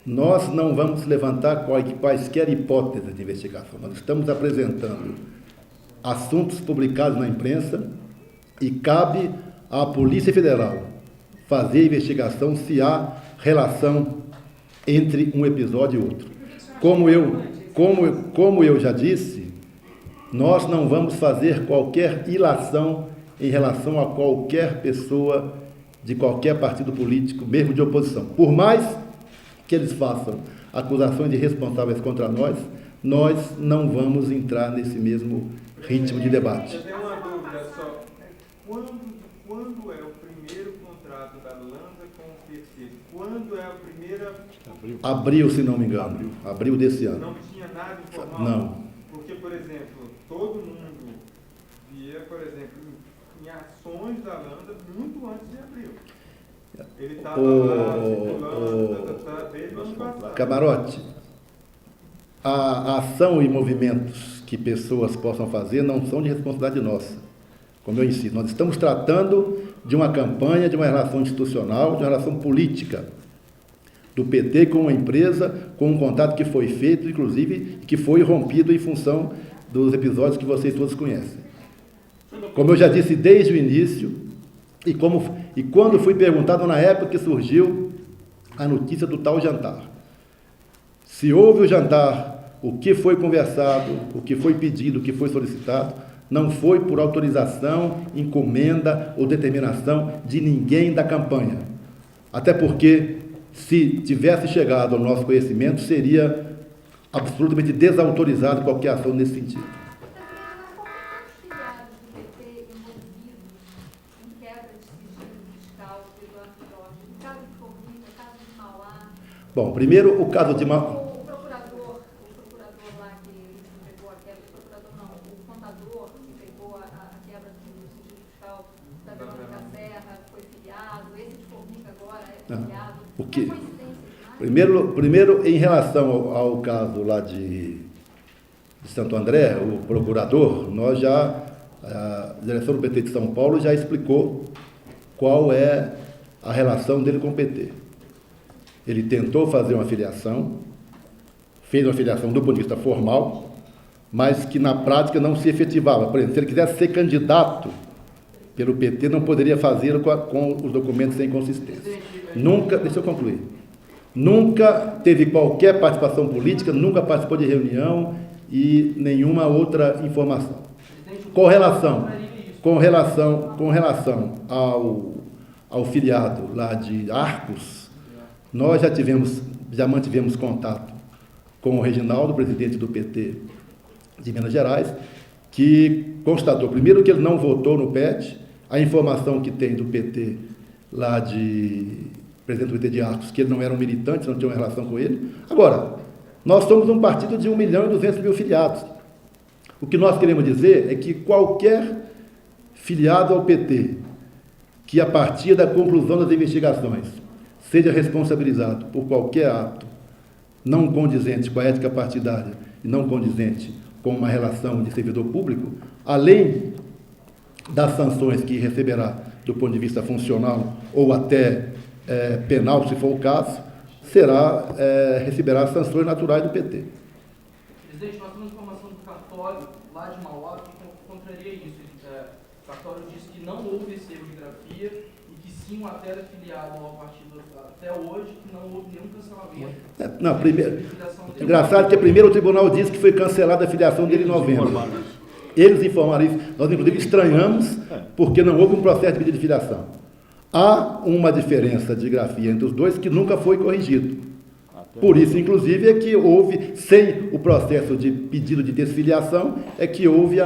Nós não vamos levantar quaisquer hipóteses de investigação. Nós estamos apresentando assuntos publicados na imprensa e cabe à Polícia Federal fazer a investigação se há relação entre um episódio e outro. Como eu já disse, nós não vamos fazer qualquer ilação em relação a qualquer pessoa de qualquer partido político, mesmo de oposição. Por mais que eles façam acusações de responsáveis contra nós, nós não vamos entrar nesse mesmo ritmo de debate. Eu tenho uma dúvida só. Quando é o primeiro contrato da Lambda com o PT? Quando é a primeira... Abril, se não me engano. Abril desse ano. Não tinha nada informal? Não. Porque, por exemplo, todo mundo via, por exemplo, em ações da Lambda muito antes de abril. Ele estava lá circulando desde o ano passado. Camarote, a ação e movimentos que pessoas possam fazer não são de responsabilidade nossa. Como eu insisto, nós estamos tratando de uma campanha, de uma relação institucional, de uma relação política do PT com uma empresa, com um contato que foi feito, inclusive, que foi rompido em função dos episódios que vocês todos conhecem. Como eu já disse desde o início, e quando fui perguntado na época que surgiu a notícia do tal jantar, se houve o jantar, o que foi conversado, o que foi pedido, o que foi solicitado, não foi por autorização, encomenda ou determinação de ninguém da campanha. Até porque, se tivesse chegado ao nosso conhecimento, seria absolutamente desautorizado qualquer ação nesse sentido. Bom, primeiro o caso de O procurador lá que pegou a quebra, o contador que pegou a quebra do sigilo fiscal da Verônica Serra, foi filiado, esse de Formiga agora é filiado. O quê? Primeiro, em relação ao caso lá de Santo André, o procurador, a direção do PT de São Paulo já explicou qual é a relação dele com o PT. Ele tentou fazer uma filiação, fez uma filiação do ponto de vista formal, mas que na prática não se efetivava. Por exemplo, se ele quisesse ser candidato pelo PT, não poderia fazê-lo com os documentos sem consistência. Deixa eu concluir. Nunca teve qualquer participação política, nunca participou de reunião e nenhuma outra informação. Com relação ao filiado lá de Arcos, nós já mantivemos contato com o Reginaldo, presidente do PT de Minas Gerais, que constatou, primeiro, que ele não votou no PET, a informação que tem do PT lá presidente do PT de Arcos, que ele não era um militante, não tinha uma relação com ele. Agora, nós somos um partido de 1.200.000 filiados. O que nós queremos dizer é que qualquer filiado ao PT, que a partir da conclusão das investigações seja responsabilizado por qualquer ato não condizente com a ética partidária e não condizente com uma relação de servidor público, além das sanções que receberá do ponto de vista funcional ou até penal, se for o caso, receberá sanções naturais do PT. Presidente, nós temos informação do cartório lá de Mauá que contraria isso. O cartório disse que não houve esse erro de grafia e que sim, o até era filiado ao partido até hoje, que não houve nenhum cancelamento. Engraçado que primeiro o tribunal disse que foi cancelada a filiação dele em novembro. Eles informaram isso. Nós, inclusive, estranhamos porque não houve um processo de pedido de filiação. Há uma diferença de grafia entre os dois que nunca foi corrigido. Por isso, inclusive, é que houve, sem o processo de pedido de desfiliação, é que houve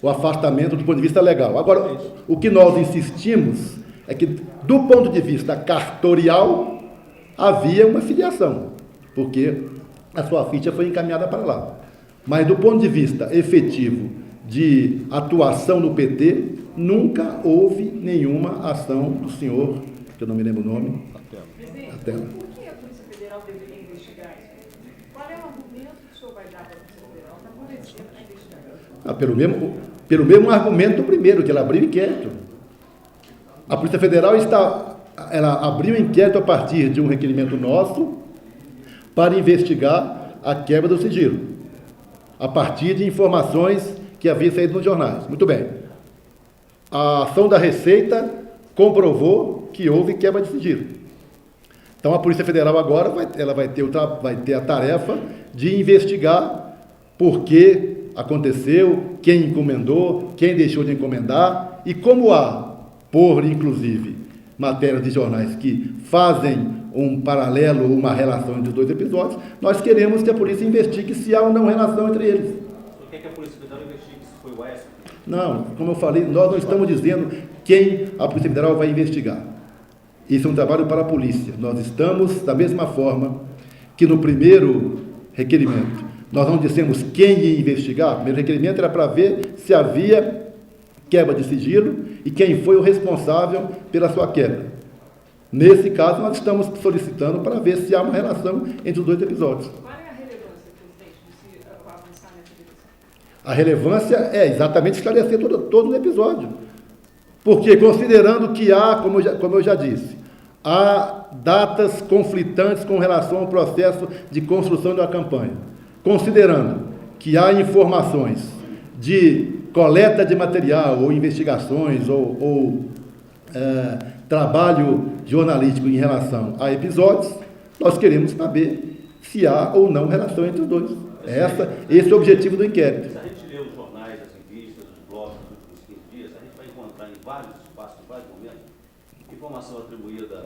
o afastamento do ponto de vista legal. Agora, o que nós insistimos é que, do ponto de vista cartorial, havia uma filiação, porque a sua ficha foi encaminhada para lá. Mas, do ponto de vista efetivo de atuação no PT, nunca houve nenhuma ação do senhor, que eu não me lembro o nome. Presidente, por que a Polícia Federal deveria investigar isso? Qual é o argumento que o senhor vai dar para a Polícia Federal para poder investigar? Pelo mesmo argumento do primeiro, que ela abriu inquérito. A Polícia Federal está ela abriu um inquérito a partir de um requerimento nosso para investigar a quebra do sigilo, a partir de informações que haviam saído nos jornais. Muito bem. A ação da Receita comprovou que houve quebra de sigilo. Então, a Polícia Federal agora vai ter a tarefa de investigar por que aconteceu, quem encomendou, quem deixou de encomendar, e como há, por inclusive, matérias de jornais que fazem um paralelo, uma relação entre os dois episódios, nós queremos que a polícia investigue se há ou não relação entre eles. Por que a Polícia Federal investigue se foi o Aécio? Não, como eu falei, nós não estamos dizendo quem a Polícia Federal vai investigar. Isso é um trabalho para a polícia. Nós estamos, da mesma forma que no primeiro requerimento, nós não dissemos quem ia investigar. O primeiro requerimento era para ver se havia quebra de sigilo e quem foi o responsável pela sua quebra. Nesse caso, nós estamos solicitando para ver se há uma relação entre os dois episódios. Qual é a relevância, presidente, de se avançar nessa direção? A relevância é exatamente esclarecer todo o episódio. Porque, considerando que há, como eu já disse, há datas conflitantes com relação ao processo de construção de uma campanha, considerando que há informações de coleta de material, ou investigações, ou trabalho jornalístico em relação a episódios, nós queremos saber se há ou não relação entre os dois. Esse é o objetivo do inquérito. Se a gente lê os jornais, as revistas, os blogs dos últimos 15 dias, a gente vai encontrar em vários espaços, em vários momentos, informação atribuída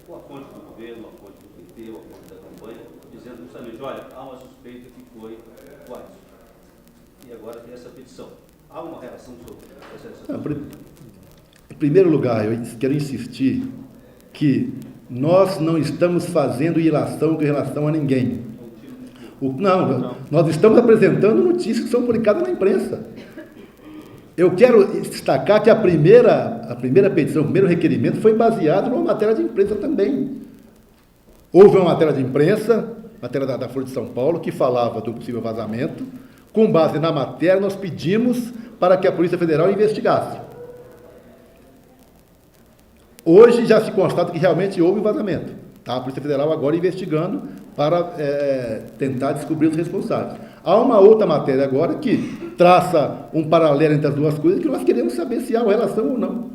com a fonte do governo, a fonte do PT, a fonte da campanha, dizendo justamente, olha, há uma suspeita que foi o Aécio. E agora tem essa petição. Há uma relação sobre essa petição? Em primeiro lugar, eu quero insistir que nós não estamos fazendo ilação com relação a ninguém. Nós estamos apresentando notícias que são publicadas na imprensa. Eu quero destacar que a primeira petição, o primeiro requerimento foi baseado numa matéria de imprensa também. Houve uma matéria de imprensa, matéria da Folha de São Paulo, que falava do possível vazamento. Com base na matéria, nós pedimos para que a Polícia Federal investigasse. Hoje já se constata que realmente houve vazamento. Tá? A Polícia Federal agora investigando para tentar descobrir os responsáveis. Há uma outra matéria agora que traça um paralelo entre as duas coisas que nós queremos saber se há uma relação ou não.